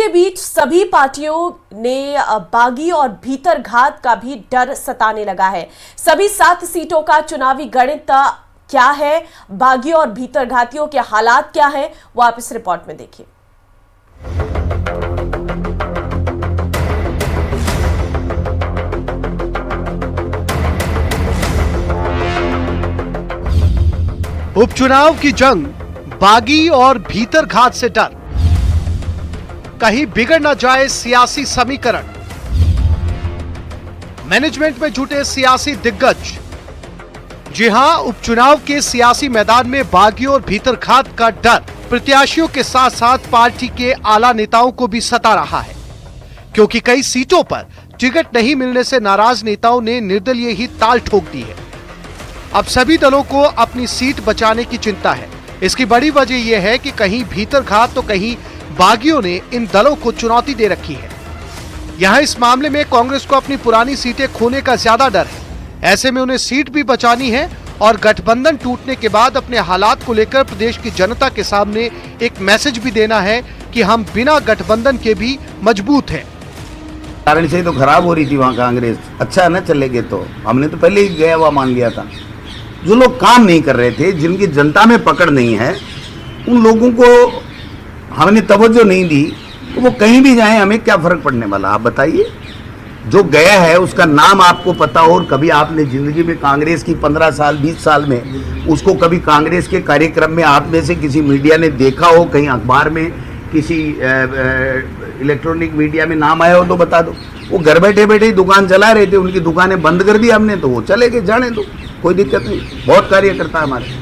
के बीच सभी पार्टियों ने बागी और भीतरघात का भी डर सताने लगा है। सभी 7 सीटों का चुनावी गणित क्या है, बागी और भीतरघातियों के हालात क्या है, वो आप इस रिपोर्ट में देखिए। उपचुनाव की जंग, बागी और भीतरघात से डर, कहीं बिगड़ न जाए सियासी समीकरण। मैनेजमेंट में जुटे सियासी दिग्गज। जी हां, उपचुनाव के सियासी मैदान में बागी और भीतरघात का डर प्रत्याशियों के साथ साथ पार्टी के आला नेताओं को भी सता रहा है, क्योंकि कई सीटों पर टिकट नहीं मिलने से नाराज नेताओं ने निर्दलीय ही ताल ठोक दी है। अब सभी दलों को अपनी सीट बचाने की चिंता है। इसकी बड़ी वजह यह है कि कहीं भीतरघात तो कहीं बागियों ने इन दलों को चुनौती दे रखी है। यहां इस मामले में कांग्रेस को अपनी पुरानी सीटें खोने का ज्यादा डर है। ऐसे में उन्हें सीट भी बचानी है और गठबंधन टूटने के बाद अपने हालात को लेकर प्रदेश की जनता के सामने एक मैसेज भी देना है कि हम बिना गठबंधन के भी मजबूत हैं। कारण से तो खराब हो रही थी वहाँ कांग्रेस। अच्छा न चलेगे तो हमने तो पहले ही गया हुआ मान लिया था। जो लोग काम नहीं कर रहे थे, जिनकी जनता में पकड़ नहीं है, उन लोगों को हमने तवज्जो नहीं दी, तो वो कहीं भी जाएं हमें क्या फर्क पड़ने वाला, आप बताइए। जो गया है उसका नाम आपको पता हो, और कभी आपने जिंदगी में कांग्रेस की 15 साल 20 साल में उसको कभी कांग्रेस के कार्यक्रम में आप में से किसी मीडिया ने देखा हो, कहीं अखबार में किसी इलेक्ट्रॉनिक मीडिया में नाम आया हो तो बता दो। वो घर बैठे बैठे ही दुकान चला रहे थे, उनकी दुकानें बंद कर दी हमने, तो वो चले गए, जाने दो, कोई दिक्कत नहीं। बहुत कार्यकर्ता हमारे।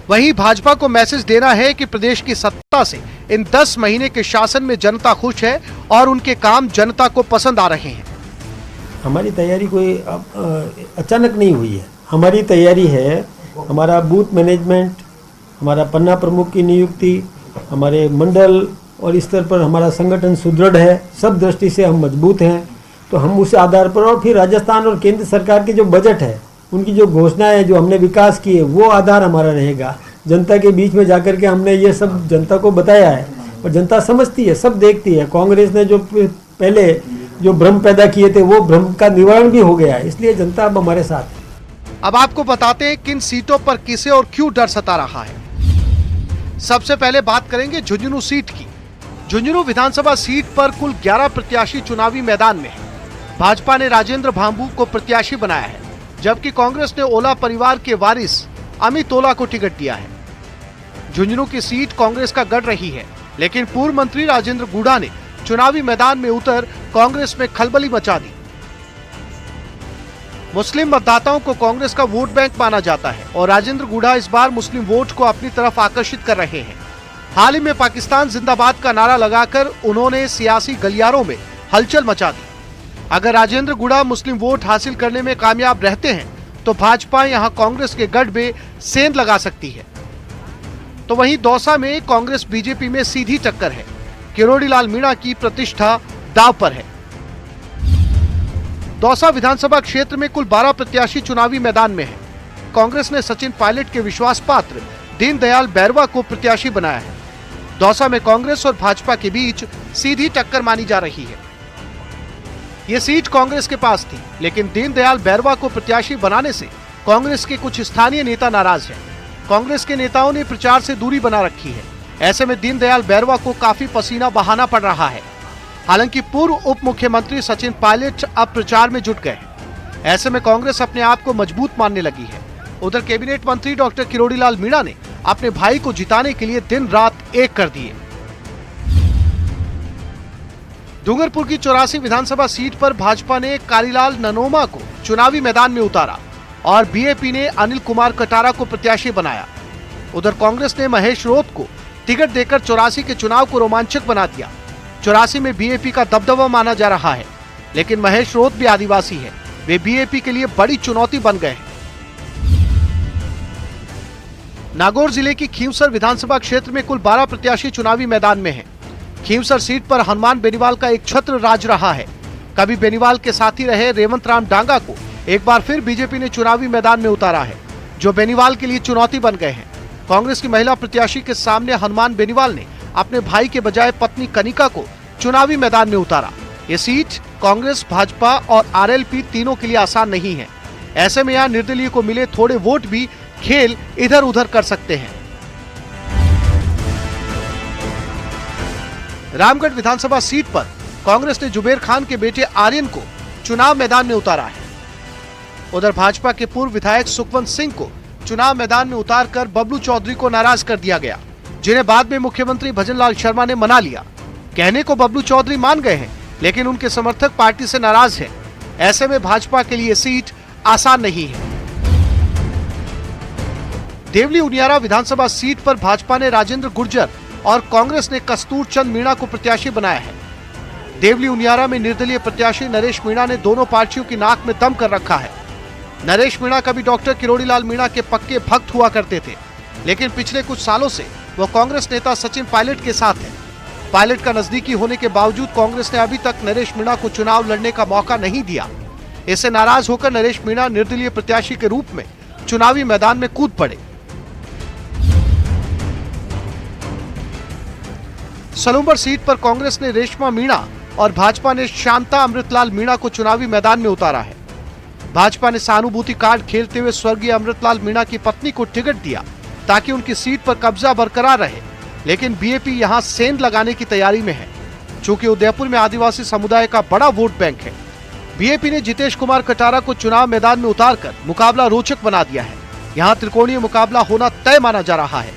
वहीं भाजपा को मैसेज देना है कि प्रदेश की सत्ता से इन 10 महीने के शासन में जनता खुश है और उनके काम जनता को पसंद आ रहे हैं। हमारी तैयारी कोई अचानक नहीं हुई है। हमारी तैयारी है, हमारा बूथ मैनेजमेंट, हमारा पन्ना प्रमुख की नियुक्ति, हमारे मंडल और स्तर पर हमारा संगठन सुदृढ़ है। सब दृष्टि से हम मजबूत हैं। तो हम उस आधार पर, और फिर राजस्थान और केंद्र सरकार के जो बजट है, उनकी जो घोषणाएं जो हमने विकास की है, वो आधार हमारा रहेगा। जनता के बीच में जाकर के हमने ये सब जनता को बताया है और जनता समझती है, सब देखती है। कांग्रेस ने जो पहले जो भ्रम पैदा किए थे, वो भ्रम का निवारण भी हो गया है, इसलिए जनता अब हमारे साथ है। अब आपको बताते हैं किन सीटों पर किसे और क्यों डर सता रहा है। सबसे पहले बात करेंगे झुंझुनू सीट की। झुंझुनू विधानसभा सीट पर कुल 11 प्रत्याशी चुनावी मैदान में है। भाजपा ने राजेंद्र भांबू को प्रत्याशी बनाया है, जबकि कांग्रेस ने ओला परिवार के वारिस अमित ओला को टिकट दिया है। झुंझुनू की सीट कांग्रेस का गढ़ रही है, लेकिन पूर्व मंत्री राजेंद्र गुढ़ा ने चुनावी मैदान में उतर कांग्रेस में खलबली मचा दी। मुस्लिम मतदाताओं को कांग्रेस का वोट बैंक माना जाता है और राजेंद्र गुढ़ा इस बार मुस्लिम वोट को अपनी तरफ आकर्षित कर रहे हैं। हाल ही में पाकिस्तान जिंदाबाद का नारा लगाकर उन्होंने सियासी गलियारों में हलचल मचा दी। अगर राजेंद्र गुढ़ा मुस्लिम वोट हासिल करने में कामयाब रहते हैं तो भाजपा यहां कांग्रेस के गढ़ में सेंध लगा सकती है। तो वहीं दौसा में कांग्रेस बीजेपी में सीधी टक्कर है। किरोड़ी लाल मीणा की प्रतिष्ठा दांव पर है। दौसा विधानसभा क्षेत्र में कुल 12 प्रत्याशी चुनावी मैदान में हैं। कांग्रेस ने सचिन पायलट के विश्वास पात्र दीनदयाल बैरवा को प्रत्याशी बनाया है। दौसा में कांग्रेस और भाजपा के बीच सीधी टक्कर मानी जा रही है। ये सीट कांग्रेस के पास थी, लेकिन दीनदयाल बैरवा को प्रत्याशी बनाने से कांग्रेस के कुछ स्थानीय नेता नाराज हैं। कांग्रेस के नेताओं ने प्रचार से दूरी बना रखी है। ऐसे में दीनदयाल बैरवा को काफी पसीना बहाना पड़ रहा है। हालांकि पूर्व उप मुख्यमंत्री सचिन पायलट अब प्रचार में जुट गए हैं। ऐसे में कांग्रेस अपने आप को मजबूत मानने लगी है। उधर कैबिनेट मंत्री डॉक्टर किरोड़ी लाल मीणा ने अपने भाई को जिताने के लिए दिन रात एक कर दिए। डूंगरपुर की 84 विधानसभा सीट पर भाजपा ने कालीलाल ननोमा को चुनावी मैदान में उतारा और बीएपी ने अनिल कुमार कटारा को प्रत्याशी बनाया। उधर कांग्रेस ने महेश रोत को टिकट देकर 84 के चुनाव को रोमांचक बना दिया। 84 में बीएपी का दबदबा माना जा रहा है, लेकिन महेश रोत भी आदिवासी है। वे बीएपी के लिए बड़ी चुनौती बन गए हैं। नागौर जिले की खींवसर विधानसभा क्षेत्र में कुल 12 प्रत्याशी चुनावी मैदान में हैं। खींवसर सीट पर हनुमान बेनीवाल का एक छत्र राज रहा है। कभी बेनीवाल के साथी रहे रेवंत राम डांगा को एक बार फिर बीजेपी ने चुनावी मैदान में उतारा है, जो बेनीवाल के लिए चुनौती बन गए हैं। कांग्रेस की महिला प्रत्याशी के सामने हनुमान बेनीवाल ने अपने भाई के बजाय पत्नी कनिका को चुनावी मैदान में उतारा। ये सीट कांग्रेस, भाजपा और आरएलपी तीनों के लिए आसान नहीं है। ऐसे में यहाँ निर्दलीय को मिले थोड़े वोट भी खेल इधर उधर कर सकते हैं। रामगढ़ विधानसभा सीट पर कांग्रेस ने जुबेर खान के बेटे आर्यन को चुनाव मैदान में उतारा है। उधर भाजपा के पूर्व विधायक सुखवंत सिंह को चुनाव मैदान में उतारकर बबलू चौधरी को नाराज कर दिया गया, जिन्हें बाद में मुख्यमंत्री भजनलाल शर्मा ने मना लिया। कहने को बबलू चौधरी मान गए हैं, लेकिन उनके समर्थक पार्टी से नाराज हैं। ऐसे में भाजपा के लिए सीट आसान नहीं है। देवली उनियारा विधानसभा सीट पर भाजपा ने राजेंद्र गुर्जर और कांग्रेस ने कस्तूर चंद मीणा को प्रत्याशी बनाया है। देवली उनियारा में निर्दलीय प्रत्याशी नरेश मीणा ने दोनों पार्टियों की नाक में दम कर रखा है। नरेश मीणा कभी डॉक्टर किरोड़ीलाल मीणा के पक्के भक्त हुआ करते थे, लेकिन पिछले कुछ सालों से वो कांग्रेस नेता सचिन पायलट के साथ है। पायलट का नजदीकी होने के बावजूद कांग्रेस ने अभी तक नरेश मीणा को चुनाव लड़ने का मौका नहीं दिया। इससे नाराज होकर नरेश मीणा निर्दलीय प्रत्याशी के रूप में चुनावी मैदान में कूद पड़े। सलूंबर सीट पर कांग्रेस ने रेशमा मीणा और भाजपा ने शांता अमृतलाल मीणा को चुनावी मैदान में उतारा है। भाजपा ने सहानुभूति कार्ड खेलते हुए स्वर्गीय अमृतलाल मीणा की पत्नी को टिकट दिया ताकि उनकी सीट पर कब्जा बरकरार रहे, लेकिन बीएपी यहां सेंध लगाने की तैयारी में है। चूंकि उदयपुर में आदिवासी समुदाय का बड़ा वोट बैंक है, बीएपी ने जितेश कुमार कटारा को चुनाव मैदान में उतारकर मुकाबला रोचक बना दिया है। यहां त्रिकोणीय मुकाबला होना तय माना जा रहा है।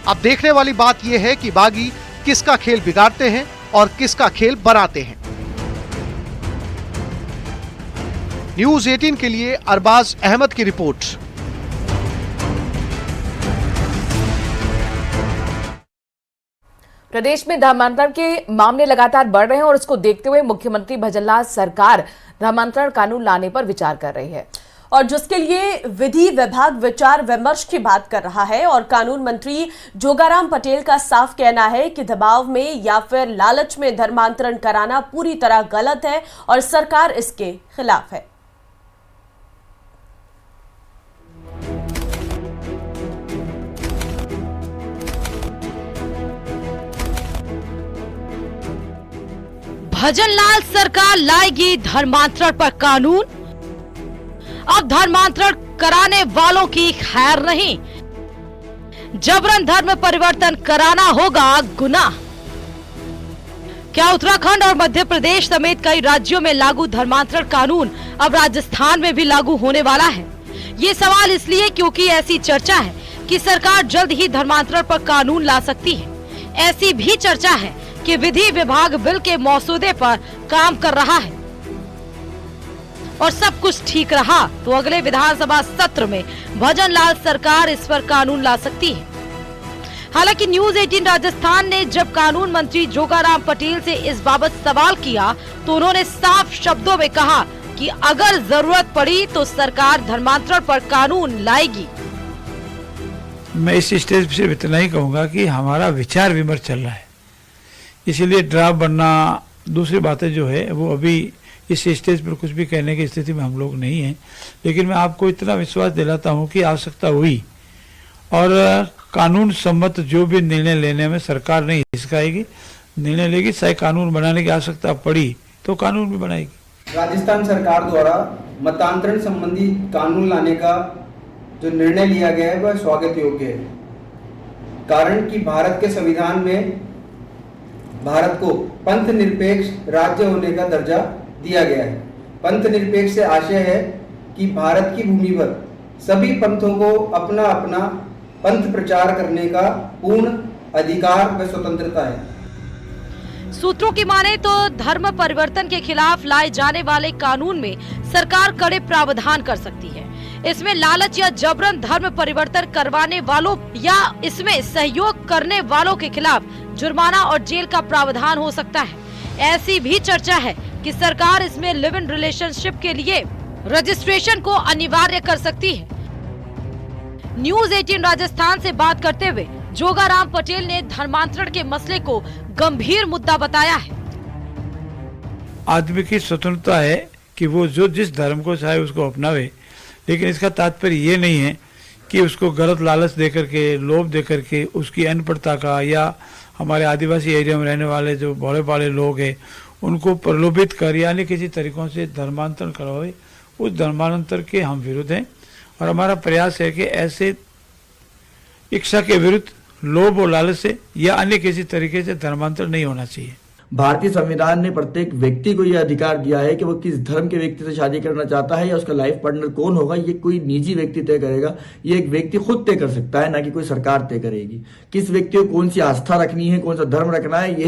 अब देखने वाली बात यह है कि बागी किसका खेल बिगाड़ते हैं और किसका खेल बनाते हैं। न्यूज 18 के लिए अरबाज अहमद की रिपोर्ट। प्रदेश में धर्मांतरण के मामले लगातार बढ़ रहे हैं और इसको देखते हुए मुख्यमंत्री भजनलाल सरकार धर्मांतरण कानून लाने पर विचार कर रही है, और जिसके लिए विधि विभाग विचार विमर्श की बात कर रहा है। और कानून मंत्री जोगाराम पटेल का साफ कहना है कि दबाव में या फिर लालच में धर्मांतरण कराना पूरी तरह गलत है और सरकार इसके खिलाफ है। भजनलाल सरकार लाएगी धर्मांतरण पर कानून। अब धर्मांतरण कराने वालों की खैर नहीं, जबरन धर्म परिवर्तन कराना होगा गुनाह। क्या उत्तराखंड और मध्य प्रदेश समेत कई राज्यों में लागू धर्मांतरण कानून अब राजस्थान में भी लागू होने वाला है? ये सवाल इसलिए क्योंकि ऐसी चर्चा है कि सरकार जल्द ही धर्मांतरण पर कानून ला सकती है। ऐसी भी चर्चा है कि विधि विभाग बिल के मसौदे पर काम कर रहा है और सब कुछ ठीक रहा तो अगले विधानसभा सत्र में भजनलाल सरकार इस पर कानून ला सकती है। हालांकि न्यूज 18 राजस्थान ने जब कानून मंत्री जोगाराम पटेल से इस बाबत सवाल किया तो उन्होंने साफ शब्दों में कहा कि अगर जरूरत पड़ी तो सरकार धर्मांतरण पर कानून लाएगी। मैं इस स्टेज पर सिर्फ इतना ही कहूंगा कि हमारा विचार विमर्श चल रहा है, इसीलिए ड्राफ्ट बनना, दूसरी बातें जो है वो अभी इस स्टेज पर कुछ भी कहने की स्थिति में हम लोग नहीं हैं। लेकिन मैं आपको इतना विश्वास दिलाता हूं कि आवश्यकता हुई और कानून सम्मत जो भी निर्णय लेने में सरकार नहीं हिचकाएगी, निर्णय लेगी। चाहे कानून बनाने की आवश्यकता पड़ी तो कानून भी बनाएगी। राजस्थान सरकार द्वारा मतांतरण संबंधी कानून लाने का जो निर्णय लिया गया है वह स्वागत योग्य है। कारण कि भारत के संविधान में भारत को पंथ निरपेक्ष राज्य होने का दर्जा दिया गया है। पंथ निरपेक्ष से आशय है कि भारत की भूमि पर सभी पंथों को अपना अपना पंथ प्रचार करने का पूर्ण अधिकार व स्वतंत्रता है। सूत्रों की माने तो धर्म परिवर्तन के खिलाफ लाए जाने वाले कानून में सरकार कड़े प्रावधान कर सकती है। इसमें लालच या जबरन धर्म परिवर्तन करवाने वालों या इसमें सहयोग करने वालों के खिलाफ जुर्माना और जेल का प्रावधान हो सकता है। ऐसी भी चर्चा है कि सरकार इसमें लिव इन रिलेशनशिप के लिए रजिस्ट्रेशन को अनिवार्य कर सकती है। न्यूज 18 राजस्थान से बात करते हुए जोगाराम पटेल ने धर्मांतरण के मसले को गंभीर मुद्दा बताया है। आदमी की स्वतंत्रता है कि वो जो जिस धर्म को चाहे उसको अपनावे, लेकिन इसका तात्पर्य ये नहीं है कि उसको गलत लालच दे करके, लोभ दे करके उसकी अनपढ़ता का, या हमारे आदिवासी एरिया में रहने वाले जो भोले भाले लोग हैं उनको प्रलोभित कर यानी किसी तरीक़ों से धर्मांतरण करवाए, उस धर्मांतर के हम विरुद्ध हैं। और हमारा प्रयास है कि ऐसे इच्छा के विरुद्ध, लोभ और लालच से या अन्य किसी तरीके से धर्मांतर नहीं होना चाहिए। भारतीय संविधान ने प्रत्येक व्यक्ति को यह अधिकार दिया है कि वो किस धर्म के व्यक्ति से शादी करना चाहता है या उसका लाइफ पार्टनर कौन होगा, ये कोई निजी व्यक्ति तय करेगा। ये एक व्यक्ति खुद तय कर सकता है, ना कि कोई सरकार तय करेगी। किस व्यक्ति को कौन सी आस्था रखनी है, कौन सा धर्म रखना है,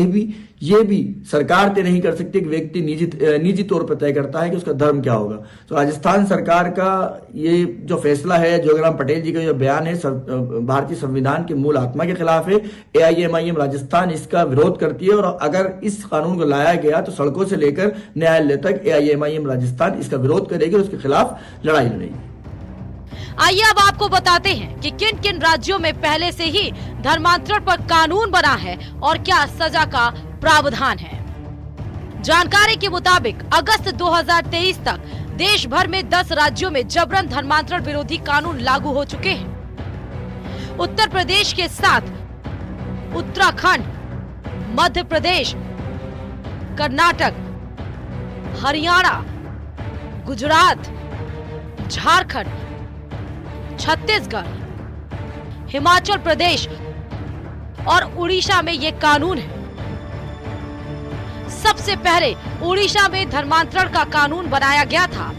ये भी सरकार तय नहीं कर सकती। एक व्यक्ति निजी तौर पर तय करता है कि उसका धर्म क्या होगा। तो राजस्थान सरकार का ये जो फैसला है, जोगराम पटेल जी का जो बयान है, भारतीय संविधान के मूल आत्मा के खिलाफ है। AIMIM राजस्थान इसका विरोध करती है और अगर इस कानून को लाया गया तो सड़कों से लेकर न्यायालय तक AIMIM राजस्थान इसका विरोध करेगी और उसके खिलाफ लड़ाई लड़ेगी। आइए अब आपको बताते हैं कि किन किन राज्यों में पहले से ही धर्मांतरण पर कानून बना है और क्या सजा का प्रावधान है। जानकारी के मुताबिक अगस्त 2023 तक देश भर में 10 राज्यों में जबरन धर्मांतरण विरोधी कानून लागू हो चुके हैं। उत्तर प्रदेश के साथ उत्तराखंड, मध्य प्रदेश, कर्नाटक, हरियाणा, गुजरात, झारखंड, छत्तीसगढ़, हिमाचल प्रदेश और उड़ीसा में ये कानून है। सबसे पहले उड़ीसा में धर्मांतरण का कानून बनाया गया था।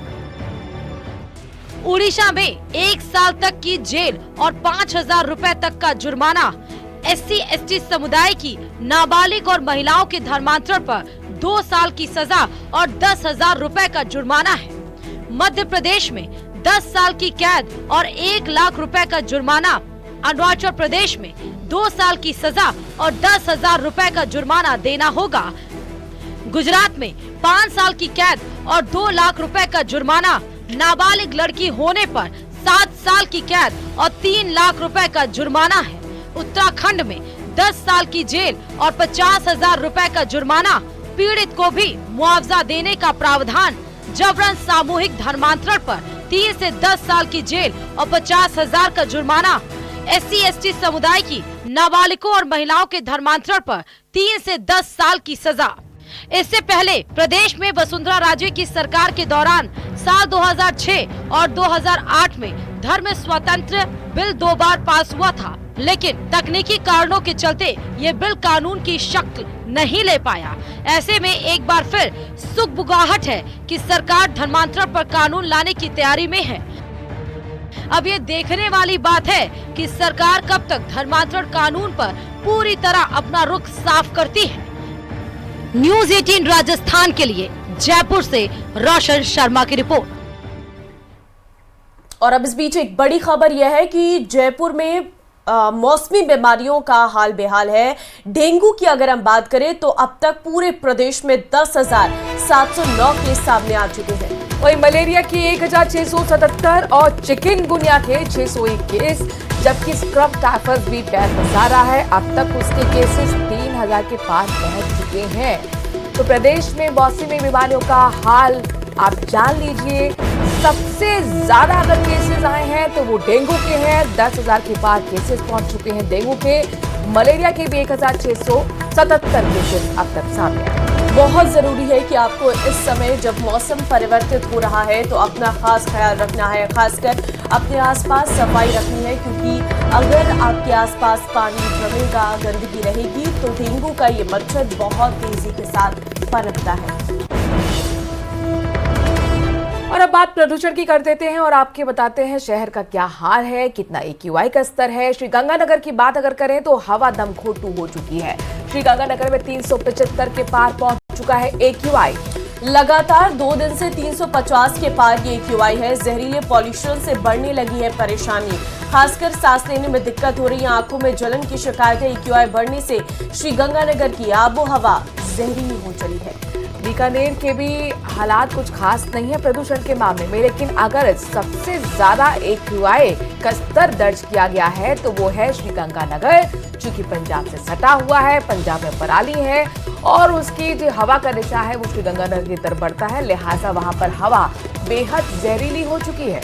उड़ीसा में 1 साल तक की जेल और 5,000 रुपए तक का जुर्माना, SC/ST समुदाय की नाबालिग और महिलाओं के धर्मांतरण पर 2 साल की सजा और 10,000 रुपए का जुर्माना है। मध्य प्रदेश में 10 साल की कैद और 1 लाख रुपए का जुर्माना, अरुणाचल प्रदेश में 2 साल की सजा और 10,000 रुपए का जुर्माना देना होगा। गुजरात में 5 साल की कैद और 2 लाख रुपए का जुर्माना, नाबालिग लड़की होने पर 7 साल की कैद और 3 लाख रुपए का जुर्माना है। उत्तराखंड में 10 साल की जेल और 50,000 रुपए का जुर्माना, पीड़ित को भी मुआवजा देने का प्रावधान। जबरन सामूहिक धर्मांतरण पर 3 से 10 साल की जेल और 50,000 का जुर्माना। SC/ST समुदाय की नाबालिगों और महिलाओं के धर्मांतरण पर 3 से 10 साल की सजा। इससे पहले प्रदेश में वसुंधरा राजे की सरकार के दौरान साल 2006 और 2008 में धर्म स्वतंत्र बिल 2 बार पास हुआ था, लेकिन तकनीकी कारणों के चलते ये बिल कानून की शक्ल नहीं ले पाया। ऐसे में एक बार फिर सुगबुगाहट है कि सरकार धर्मांतरण पर कानून लाने की तैयारी में है। अब ये देखने वाली बात है कि सरकार कब तक धर्मांतरण कानून पर पूरी तरह अपना रुख साफ करती है। न्यूज़ 18 राजस्थान के लिए जयपुर से रोशन शर्मा की रिपोर्ट। और अब इस बीच एक बड़ी खबर यह है कि जयपुर में मौसमी बीमारियों का हाल बेहाल है। डेंगू की अगर हम बात करें तो अब तक पूरे प्रदेश में 10,709 केस सामने आ चुके हैं। वही मलेरिया के 1,677 और चिकनगुनिया के 601 केस, जबकि स्क्रब टाइफस भी पैर पसार रहा है। अब तक उसके केसेस 3,000 के पार पहुंच चुके हैं। तो प्रदेश में मौसमी बीमारियों का हाल आप जान लीजिए। सबसे ज्यादा अगर केसेस आए हैं तो वो डेंगू के हैं, 10,000 के पार केसेस पहुंच चुके हैं डेंगू के। मलेरिया के भी 1,677 केसेस अब तक सामने आए। बहुत जरूरी है कि आपको इस समय जब मौसम परिवर्तित हो रहा है तो अपना खास ख्याल रखना है, खासकर अपने आसपास सफाई रखनी है, क्योंकि अगर आपके आसपास पानी जमेगा, गंदगी रहेगी तो डेंगू का ये मच्छर बहुत तेजी के साथ पनपता है। और अब बात प्रदूषण की कर देते हैं और आपके बताते हैं शहर का क्या हाल है, कितना AQI का स्तर है। श्रीगंगानगर की बात अगर करें तो हवा दमघोटू हो चुकी है। श्रीगंगानगर में 375 के पार पहुंच चुका है AQI। लगातार 2 दिन से 350 के पार ये AQI है। जहरीले पॉल्यूशन से बढ़ने लगी है परेशानी, खासकर सांस लेने में दिक्कत हो रही है, आंखों में जलन की शिकायत है। AQI बढ़ने से श्रीगंगानगर की आबो हवा जहरीली हो चली है। बीकानेर के भी हालात कुछ खास नहीं है प्रदूषण के मामले में, लेकिन अगर सबसे ज्यादा AQI का स्तर दर्ज किया गया है तो वो है श्रीगंगानगर, चूंकि पंजाब से सटा हुआ है, पंजाब में पराली है और उसकी जो हवा का दिशा है वो श्रीगंगानगर की तरफ बढ़ता है, लिहाजा वहां पर हवा बेहद जहरीली हो चुकी है।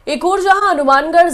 एक और जहां हनुमानगढ़